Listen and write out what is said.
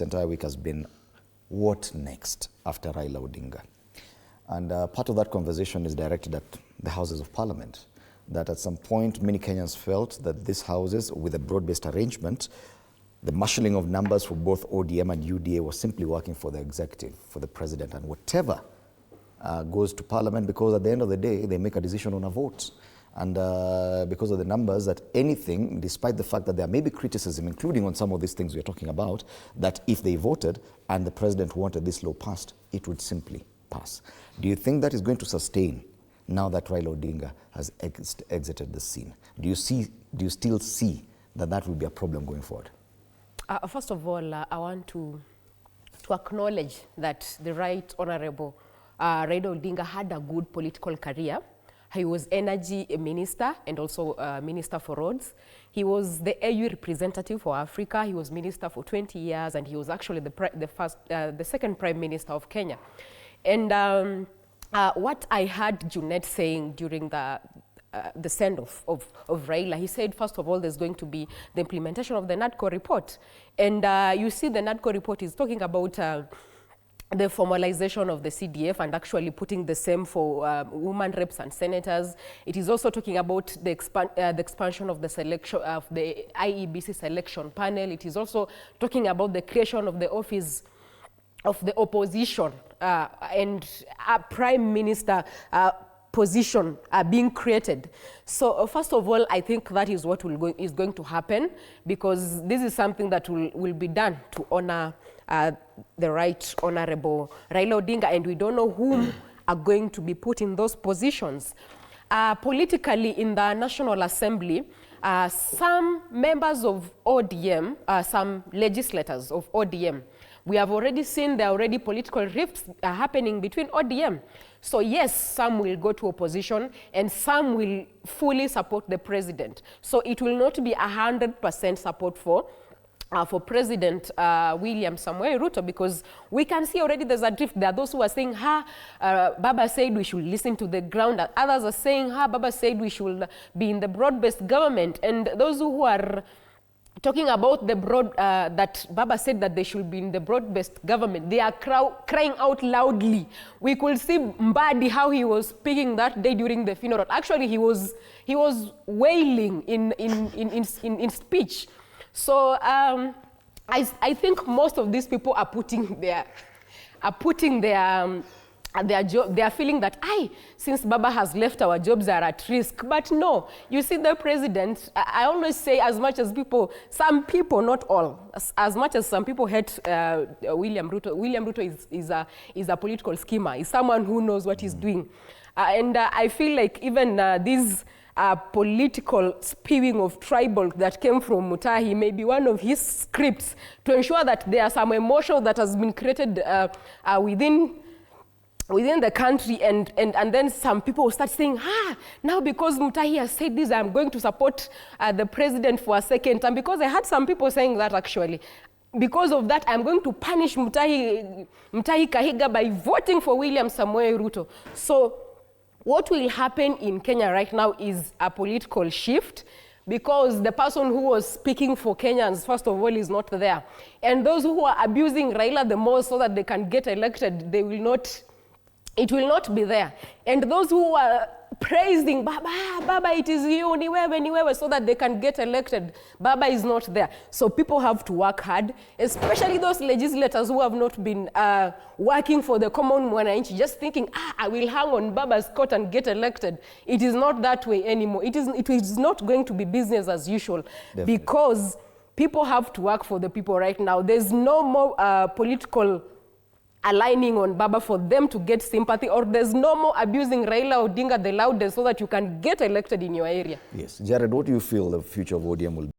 The entire week has been, what next after Raila Odinga? And part of that conversation is directed at the Houses of Parliament, that at some point many Kenyans felt that these houses, with a broad-based arrangement, the marshalling of numbers for both ODM and UDA was simply working for the executive, for the president, and whatever goes to Parliament, because at the end of the day, they make a decision on a vote. And because of the numbers, that anything, despite the fact that there may be criticism, including on some of these things we're talking about, that if they voted and the president wanted this law passed, it would simply pass. Do you think that is going to sustain now that Raila Odinga has exited the scene? Do you still see that that will be a problem going forward? First of all, I want to acknowledge that the Right Honorable Raila Odinga had a good political career. He was energy minister and also minister for roads. He was the AU representative for Africa. He was minister for 20 years, and he was actually the second prime minister of Kenya. And what I heard Junet saying during the send-off of Raila, he said, first of all, there's going to be the implementation of the NADCO report. And you see the NADCO report is talking about the formalization of the CDF and actually putting the same for women reps and senators. It is also talking about the expansion of the selection of the IEBC selection panel. It is also talking about the creation of the office of the opposition and a prime minister position being created. So first of all, I think that is what is going to happen, because this is something that will be done to honor the Right Honorable Raila Odinga, and we don't know whom are going to be put in those positions. Politically, in the National Assembly, some members of ODM, some legislators of ODM, we have already seen there are already political rifts happening between ODM. So yes, some will go to opposition and some will fully support the president. So it will not be 100% support for President William Samuel Ruto, because we can see already there's a drift. There are those who are saying, Baba said we should listen to the ground. Others are saying, Baba said we should be in the broad-based government. And those who are talking about the that Baba said that they should be in the broad-based government, they are crying out loudly. We could see Mbadi, how he was speaking that day during the funeral. Actually, he was wailing in speech. So I think most of these people are putting their job. They are feeling that, since Baba has left, our jobs are at risk. But no, you see, the president, I always say, as much as some people, not all, as much as some people hate William Ruto is a political schemer. He's someone who knows what he's doing. And I feel like even these political spewing of tribal that came from Mutahi may be one of his scripts to ensure that there are some emotion that has been created within the country, and then some people will start saying, now because Mutahi has said this, I'm going to support the president for a second time. Because I had some people saying that, actually. Because of that, I'm going to punish Mutahi Kahiga by voting for William Samuel Ruto. So what will happen in Kenya right now is a political shift, because the person who was speaking for Kenyans, first of all, is not there. And those who are abusing Raila the most so that they can get elected, it will not be there. And those who are praising Baba, it is you, niwewe, so that they can get elected, Baba is not there. So people have to work hard, especially those legislators who have not been working for the common mwananchi, just thinking, I will hang on Baba's coat and get elected. It is not that way anymore. It is not going to be business as usual. Definitely. Because people have to work for the people right now. There's no more political aligning on Baba for them to get sympathy, or there's no more abusing Raila Odinga the loudest so that you can get elected in your area. Yes. Jared, what do you feel the future of ODM will be?